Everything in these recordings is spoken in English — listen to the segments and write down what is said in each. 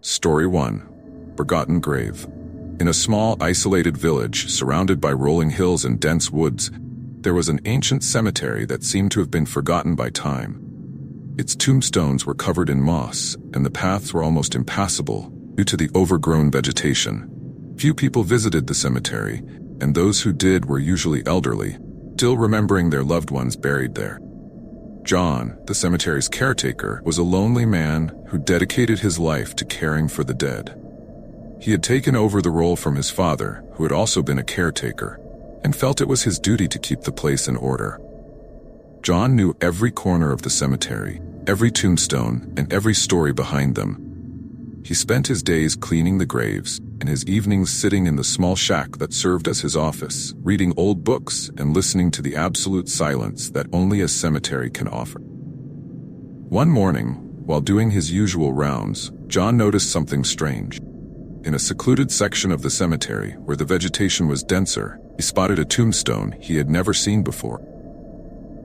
Story 1. Forgotten Grave. In a small, isolated village surrounded by rolling hills and dense woods, there was an ancient cemetery that seemed to have been forgotten by time. Its tombstones were covered in moss, and the paths were almost impassable due to the overgrown vegetation. Few people visited the cemetery, and those who did were usually elderly, still remembering their loved ones buried there. John, the cemetery's caretaker, was a lonely man who dedicated his life to caring for the dead. He had taken over the role from his father, who had also been a caretaker, and felt it was his duty to keep the place in order. John knew every corner of the cemetery, every tombstone, and every story behind them. He spent his days cleaning the graves, and his evenings sitting in the small shack that served as his office, reading old books and listening to the absolute silence that only a cemetery can offer. One morning, while doing his usual rounds, John noticed something strange. In a secluded section of the cemetery, where the vegetation was denser, he spotted a tombstone he had never seen before.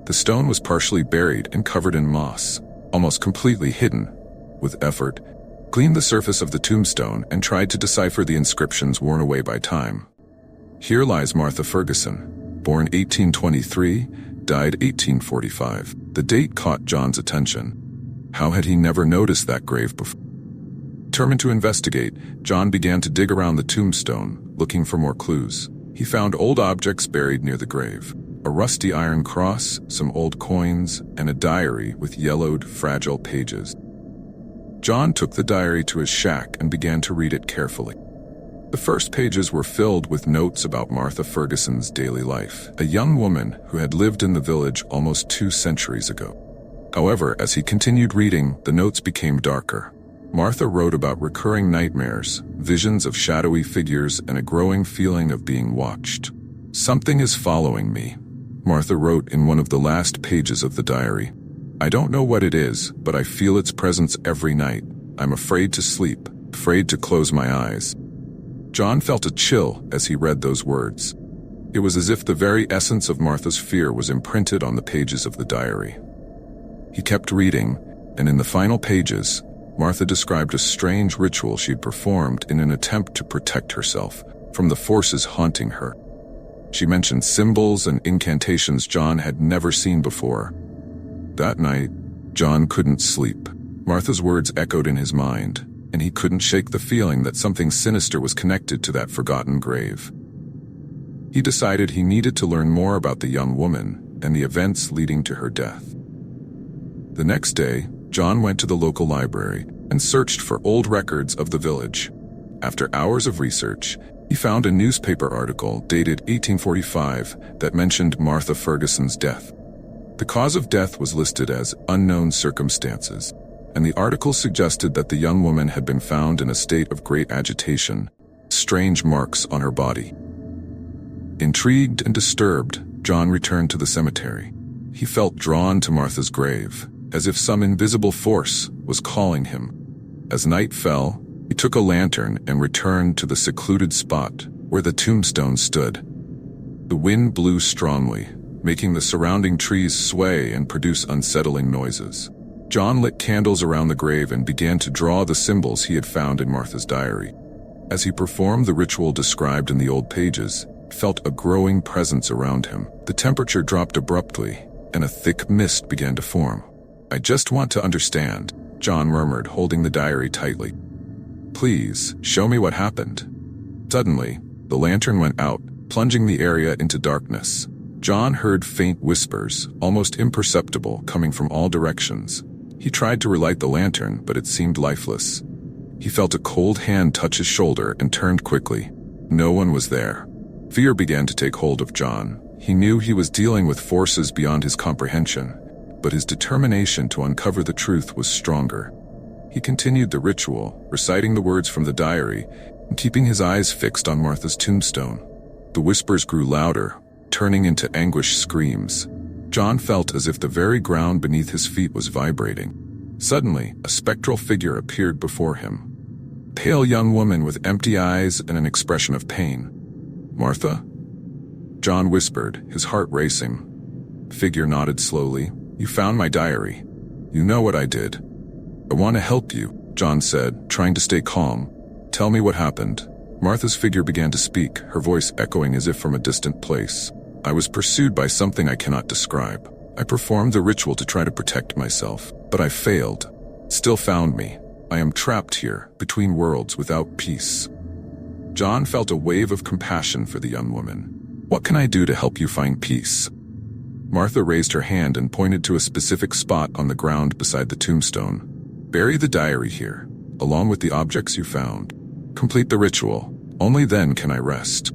The stone was partially buried and covered in moss, almost completely hidden. With effort, cleaned the surface of the tombstone and tried to decipher the inscriptions worn away by time. Here lies Martha Ferguson, born 1823, died 1845. The date caught John's attention. How had he never noticed that grave before? Determined to investigate, John began to dig around the tombstone, looking for more clues. He found old objects buried near the grave. A rusty iron cross, some old coins, and a diary with yellowed, fragile pages. John took the diary to his shack and began to read it carefully. The first pages were filled with notes about Martha Ferguson's daily life, a young woman who had lived in the village almost 2 centuries ago. However, as he continued reading, the notes became darker. Martha wrote about recurring nightmares, visions of shadowy figures, and a growing feeling of being watched. "Something is following me," Martha wrote in one of the last pages of the diary. "I don't know what it is, but I feel its presence every night. I'm afraid to sleep, afraid to close my eyes." John felt a chill as he read those words. It was as if the very essence of Martha's fear was imprinted on the pages of the diary. He kept reading, and in the final pages, Martha described a strange ritual she'd performed in an attempt to protect herself from the forces haunting her. She mentioned symbols and incantations John had never seen before. That night, John couldn't sleep. Martha's words echoed in his mind, and he couldn't shake the feeling that something sinister was connected to that forgotten grave. He decided he needed to learn more about the young woman and the events leading to her death. The next day, John went to the local library and searched for old records of the village. After hours of research, he found a newspaper article dated 1845 that mentioned Martha Ferguson's death. The cause of death was listed as unknown circumstances, and the article suggested that the young woman had been found in a state of great agitation, strange marks on her body. Intrigued and disturbed, John returned to the cemetery. He felt drawn to Martha's grave, as if some invisible force was calling him. As night fell, he took a lantern and returned to the secluded spot where the tombstone stood. The wind blew strongly, making the surrounding trees sway and produce unsettling noises. John lit candles around the grave and began to draw the symbols he had found in Martha's diary. As he performed the ritual described in the old pages, he felt a growing presence around him. The temperature dropped abruptly, and a thick mist began to form. "I just want to understand," John murmured, holding the diary tightly. "Please, show me what happened." Suddenly, the lantern went out, plunging the area into darkness. John heard faint whispers, almost imperceptible, coming from all directions. He tried to relight the lantern, but it seemed lifeless. He felt a cold hand touch his shoulder and turned quickly. No one was there. Fear began to take hold of John. He knew he was dealing with forces beyond his comprehension, but his determination to uncover the truth was stronger. He continued the ritual, reciting the words from the diary, and keeping his eyes fixed on Martha's tombstone. The whispers grew louder, turning into anguished screams. John felt as if the very ground beneath his feet was vibrating. Suddenly, a spectral figure appeared before him. A pale young woman with empty eyes and an expression of pain. "Martha?" John whispered, his heart racing. The figure nodded slowly. "You found my diary. You know what I did. I want to help you." John said, trying to stay calm. "Tell me what happened." Martha's figure began to speak, her voice echoing as if from a distant place. "I was pursued by something I cannot describe. I performed the ritual to try to protect myself, but I failed. It still found me. I am trapped here, between worlds, without peace." John felt a wave of compassion for the young woman. "What can I do to help you find peace?" Martha raised her hand and pointed to a specific spot on the ground beside the tombstone. "Bury the diary here, along with the objects you found. Complete the ritual. Only then can I rest."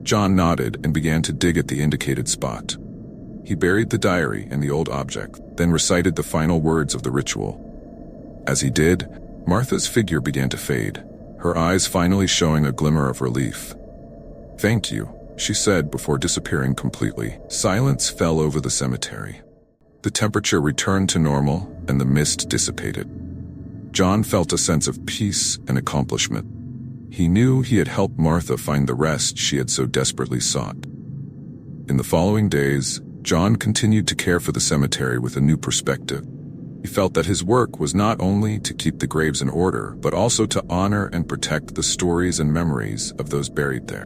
John nodded and began to dig at the indicated spot. He buried the diary and the old object, then recited the final words of the ritual. As he did, Martha's figure began to fade, her eyes finally showing a glimmer of relief. "Thank you," she said before disappearing completely. Silence fell over the cemetery. The temperature returned to normal and the mist dissipated. John felt a sense of peace and accomplishment. He knew he had helped Martha find the rest she had so desperately sought. In the following days, John continued to care for the cemetery with a new perspective. He felt that his work was not only to keep the graves in order, but also to honor and protect the stories and memories of those buried there.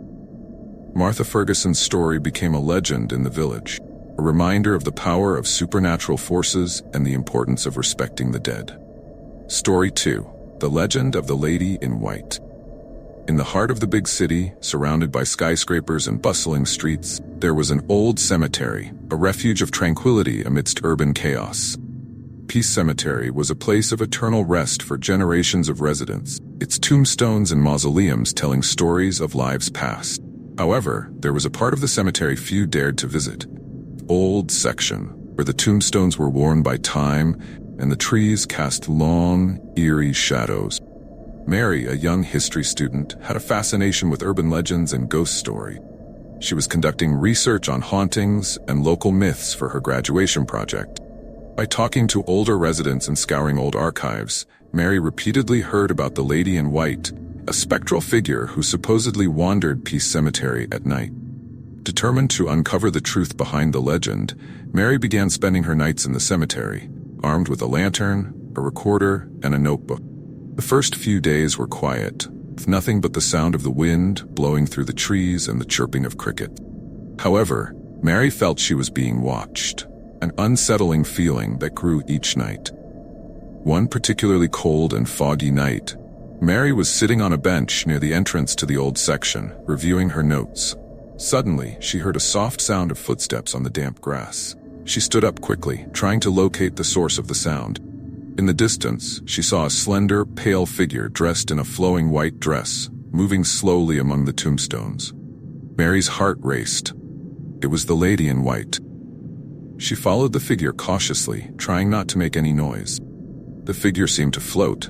Martha Ferguson's story became a legend in the village, a reminder of the power of supernatural forces and the importance of respecting the dead. Story 2. The Legend of the Lady in White. In the heart of the big city, surrounded by skyscrapers and bustling streets, there was an old cemetery, a refuge of tranquility amidst urban chaos. Peace Cemetery was a place of eternal rest for generations of residents, its tombstones and mausoleums telling stories of lives past. However, there was a part of the cemetery few dared to visit. The old section, where the tombstones were worn by time and the trees cast long, eerie shadows. Mary, a young history student, had a fascination with urban legends and ghost story. She was conducting research on hauntings and local myths for her graduation project. By talking to older residents and scouring old archives, Mary repeatedly heard about the Lady in White, a spectral figure who supposedly wandered Peace Cemetery at night. Determined to uncover the truth behind the legend, Mary began spending her nights in the cemetery, armed with a lantern, a recorder, and a notebook. The first few days were quiet, with nothing but the sound of the wind blowing through the trees and the chirping of crickets. However, Mary felt she was being watched, an unsettling feeling that grew each night. One particularly cold and foggy night, Mary was sitting on a bench near the entrance to the old section, reviewing her notes. Suddenly, she heard a soft sound of footsteps on the damp grass. She stood up quickly, trying to locate the source of the sound. In the distance, she saw a slender, pale figure dressed in a flowing white dress, moving slowly among the tombstones. Mary's heart raced. It was the Lady in White. She followed the figure cautiously, trying not to make any noise. The figure seemed to float,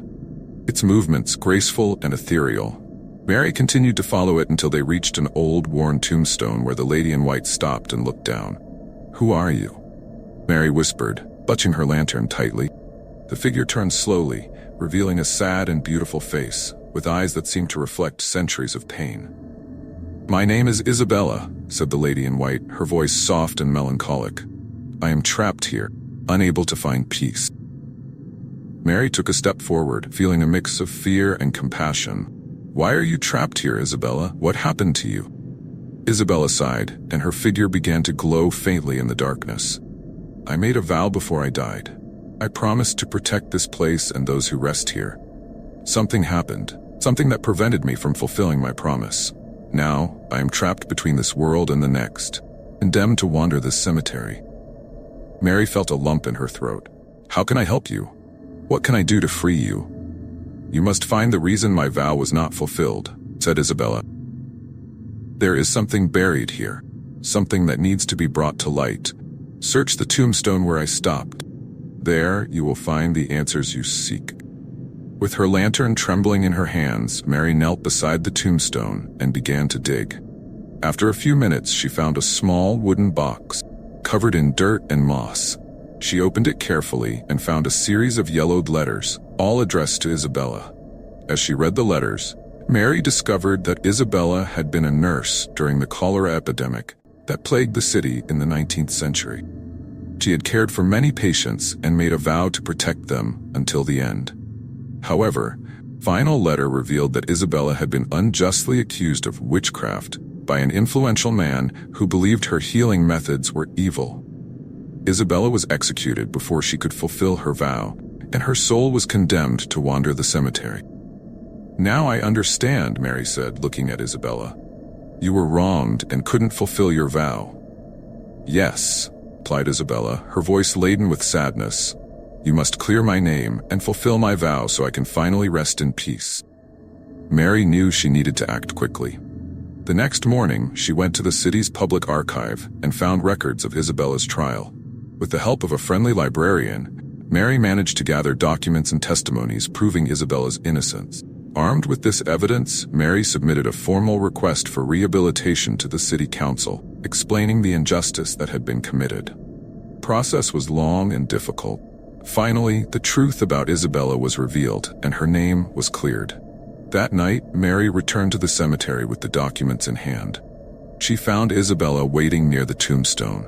its movements graceful and ethereal. Mary continued to follow it until they reached an old, worn tombstone where the Lady in White stopped and looked down. "Who are you?" Mary whispered, clutching her lantern tightly. The figure turned slowly, revealing a sad and beautiful face, with eyes that seemed to reflect centuries of pain. "My name is Isabella," said the Lady in White, her voice soft and melancholic. "I am trapped here, unable to find peace." Mary took a step forward, feeling a mix of fear and compassion. "Why are you trapped here, Isabella? What happened to you?" Isabella sighed, and her figure began to glow faintly in the darkness. "I made a vow before I died. I promised to protect this place and those who rest here. Something happened, something that prevented me from fulfilling my promise. Now, I am trapped between this world and the next, condemned to wander this cemetery." Mary felt a lump in her throat. "How can I help you? What can I do to free you?" "You must find the reason my vow was not fulfilled," said Isabella. "There is something buried here, something that needs to be brought to light. Search the tombstone where I stopped. There you will find the answers you seek." With her lantern trembling in her hands, Mary knelt beside the tombstone and began to dig. After a few minutes, she found a small wooden box, covered in dirt and moss. She opened it carefully and found a series of yellowed letters, all addressed to Isabella. As she read the letters, Mary discovered that Isabella had been a nurse during the cholera epidemic that plagued the city in the 19th century. She had cared for many patients and made a vow to protect them until the end. However, final letter revealed that Isabella had been unjustly accused of witchcraft by an influential man who believed her healing methods were evil. Isabella was executed before she could fulfill her vow, and her soul was condemned to wander the cemetery. "Now I understand," Mary said, looking at Isabella. "You were wronged and couldn't fulfill your vow." "Yes," replied Isabella, her voice laden with sadness. "You must clear my name and fulfill my vow so I can finally rest in peace." Mary knew she needed to act quickly. The next morning, she went to the city's public archive and found records of Isabella's trial. With the help of a friendly librarian, Mary managed to gather documents and testimonies proving Isabella's innocence. Armed with this evidence, Mary submitted a formal request for rehabilitation to the city council, explaining the injustice that had been committed. The process was long and difficult. Finally, the truth about Isabella was revealed, and her name was cleared. That night, Mary returned to the cemetery with the documents in hand. She found Isabella waiting near the tombstone,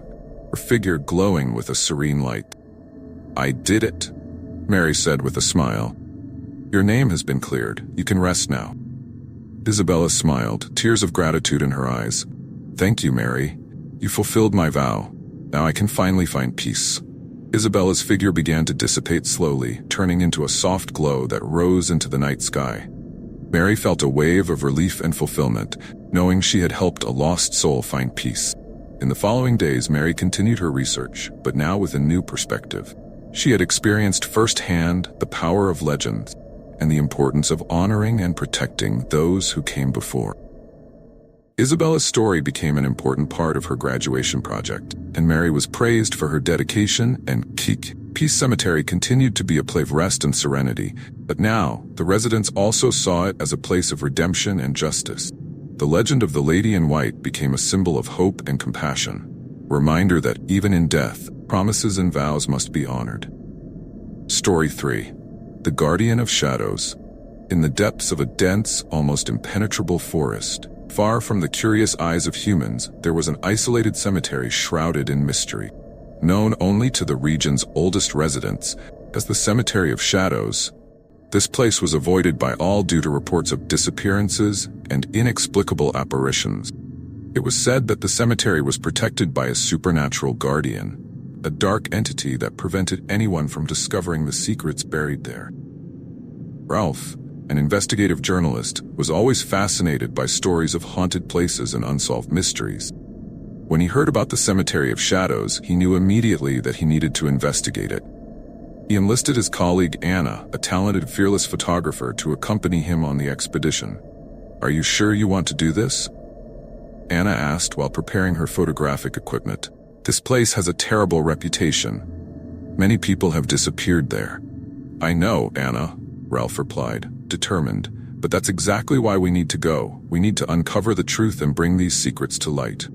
her figure glowing with a serene light. "I did it," Mary said with a smile. "Your name has been cleared. You can rest now." Isabella smiled, tears of gratitude in her eyes. "Thank you, Mary. You fulfilled my vow. Now I can finally find peace." Isabella's figure began to dissipate slowly, turning into a soft glow that rose into the night sky. Mary felt a wave of relief and fulfillment, knowing she had helped a lost soul find peace. In the following days, Mary continued her research, but now with a new perspective. She had experienced firsthand the power of legends and the importance of honoring and protecting those who came before. Isabella's story became an important part of her graduation project, and Mary was praised for her dedication and Peace Cemetery continued to be a place of rest and serenity, but now the residents also saw it as a place of redemption and justice. The legend of the Lady in White became a symbol of hope and compassion, a reminder that even in death, promises and vows must be honored. Story 3. The Guardian of Shadows. In the depths of a dense, almost impenetrable forest, far from the curious eyes of humans, there was an isolated cemetery shrouded in mystery. Known only to the region's oldest residents as the Cemetery of Shadows, this place was avoided by all due to reports of disappearances and inexplicable apparitions. It was said that the cemetery was protected by a supernatural guardian, a dark entity that prevented anyone from discovering the secrets buried there. Ralph, an investigative journalist, was always fascinated by stories of haunted places and unsolved mysteries. When he heard about the Cemetery of Shadows, he knew immediately that he needed to investigate it. He enlisted his colleague Anna, a talented, fearless photographer, to accompany him on the expedition. "Are you sure you want to do this?" Anna asked while preparing her photographic equipment. "This place has a terrible reputation. Many people have disappeared there." "I know, Anna," Ralph replied, determined, "but that's exactly why we need to go. We need to uncover the truth and bring these secrets to light."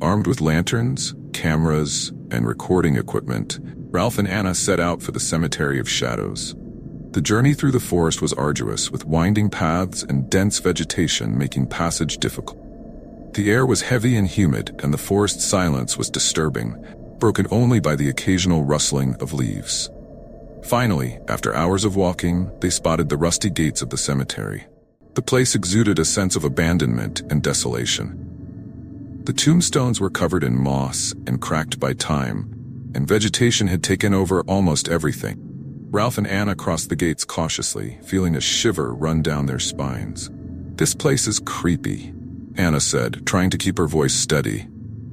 Armed with lanterns, cameras, and recording equipment, Ralph and Anna set out for the Cemetery of Shadows. The journey through the forest was arduous, with winding paths and dense vegetation making passage difficult. The air was heavy and humid, and the forest silence was disturbing, broken only by the occasional rustling of leaves. Finally, after hours of walking, they spotted the rusty gates of the cemetery. The place exuded a sense of abandonment and desolation. The tombstones were covered in moss and cracked by time, and vegetation had taken over almost everything. Ralph and Anna crossed the gates cautiously, feeling a shiver run down their spines. "This place is creepy," Anna said, trying to keep her voice steady.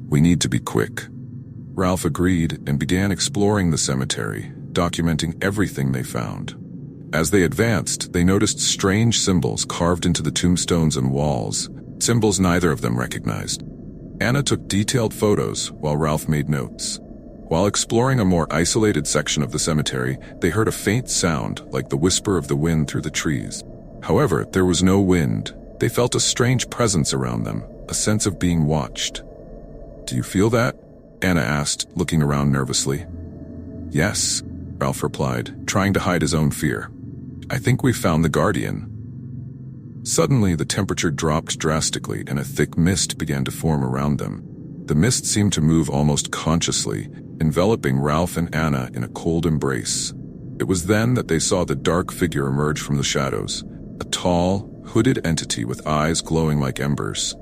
"We need to be quick." Ralph agreed and began exploring the cemetery, documenting everything they found. As they advanced, they noticed strange symbols carved into the tombstones and walls, symbols neither of them recognized. Anna took detailed photos while Ralph made notes. While exploring a more isolated section of the cemetery, they heard a faint sound like the whisper of the wind through the trees. However, there was no wind. They felt a strange presence around them, a sense of being watched. "Do you feel that?" Anna asked, looking around nervously. "Yes," Ralph replied, trying to hide his own fear. "I think we found the Guardian." Suddenly, the temperature dropped drastically and a thick mist began to form around them. The mist seemed to move almost consciously, enveloping Ralph and Anna in a cold embrace. It was then that they saw the dark figure emerge from the shadows, a tall, hooded entity with eyes glowing like embers.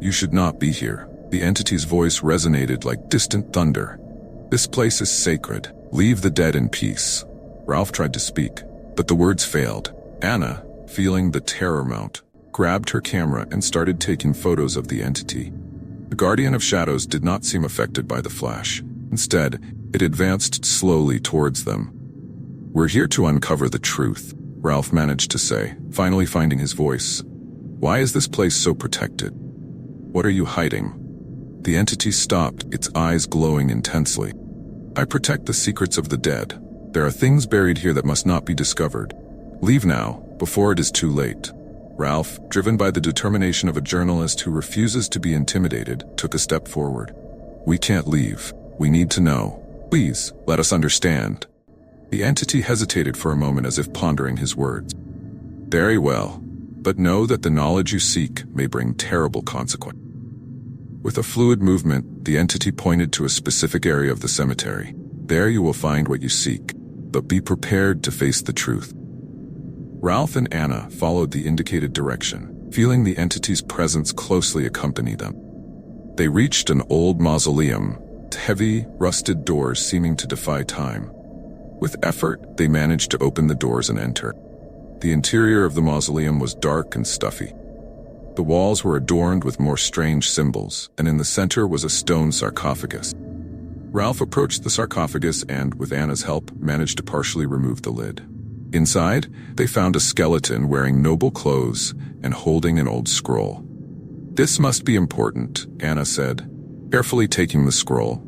"You should not be here." The entity's voice resonated like distant thunder. "This place is sacred. Leave the dead in peace." Ralph tried to speak, but the words failed. Anna, feeling the terror mount, grabbed her camera and started taking photos of the entity. The Guardian of Shadows did not seem affected by the flash. Instead, it advanced slowly towards them. "We're here to uncover the truth," Ralph managed to say, finally finding his voice. "Why is this place so protected? What are you hiding?" The entity stopped, its eyes glowing intensely. "I protect the secrets of the dead. There are things buried here that must not be discovered. Leave now, before it is too late." Ralph, driven by the determination of a journalist who refuses to be intimidated, took a step forward. "We can't leave. We need to know. Please, let us understand." The entity hesitated for a moment as if pondering his words. "Very well, but know that the knowledge you seek may bring terrible consequences." With a fluid movement, the entity pointed to a specific area of the cemetery. "There you will find what you seek, but be prepared to face the truth." Ralph and Anna followed the indicated direction, feeling the entity's presence closely accompany them. They reached an old mausoleum, heavy, rusted doors seeming to defy time. With effort, they managed to open the doors and enter. The interior of the mausoleum was dark and stuffy. The walls were adorned with more strange symbols, and in the center was a stone sarcophagus. Ralph approached the sarcophagus and, with Anna's help, managed to partially remove the lid. Inside, they found a skeleton wearing noble clothes and holding an old scroll. "This must be important," Anna said, carefully taking the scroll.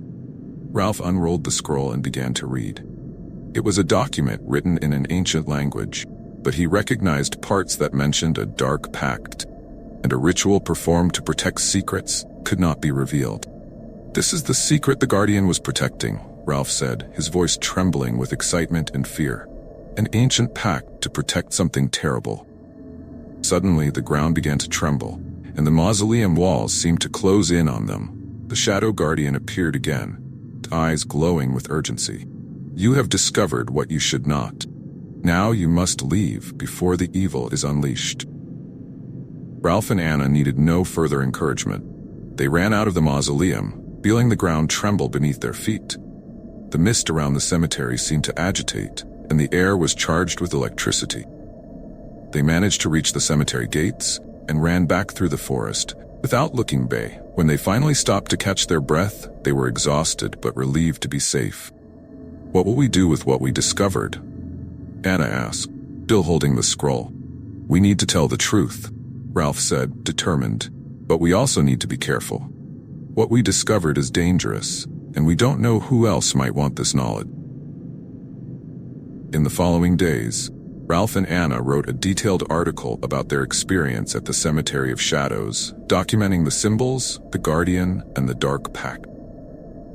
Ralph unrolled the scroll and began to read. It was a document written in an ancient language, but he recognized parts that mentioned a dark pact, and a ritual performed to protect secrets could not be revealed. "This is the secret the Guardian was protecting," Ralph said, his voice trembling with excitement and fear. "An ancient pact to protect something terrible." Suddenly, the ground began to tremble, and the mausoleum walls seemed to close in on them. The Shadow Guardian appeared again, eyes glowing with urgency. "You have discovered what you should not. Now you must leave before the evil is unleashed." Ralph and Anna needed no further encouragement. They ran out of the mausoleum, feeling the ground tremble beneath their feet. The mist around the cemetery seemed to agitate, and the air was charged with electricity. They managed to reach the cemetery gates and ran back through the forest, without looking back. When they finally stopped to catch their breath, they were exhausted but relieved to be safe. "What will we do with what we discovered?" Anna asked, still holding the scroll. "We need to tell the truth," Ralph said, determined, "but we also need to be careful. What we discovered is dangerous, and we don't know who else might want this knowledge." In the following days, Ralph and Anna wrote a detailed article about their experience at the Cemetery of Shadows, documenting the symbols, the Guardian, and the Dark Pact.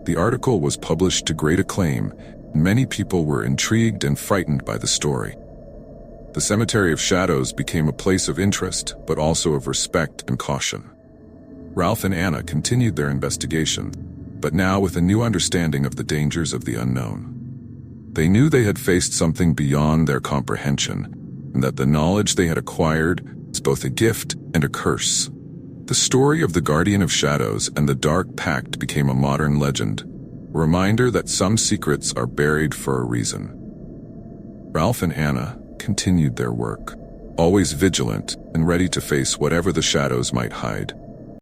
The article was published to great acclaim, and many people were intrigued and frightened by the story. The Cemetery of Shadows became a place of interest, but also of respect and caution. Ralph and Anna continued their investigation, but now with a new understanding of the dangers of the unknown. They knew they had faced something beyond their comprehension, and that the knowledge they had acquired was both a gift and a curse. The story of the Guardian of Shadows and the Dark Pact became a modern legend, a reminder that some secrets are buried for a reason. Ralph and Anna continued their work, always vigilant and ready to face whatever the shadows might hide.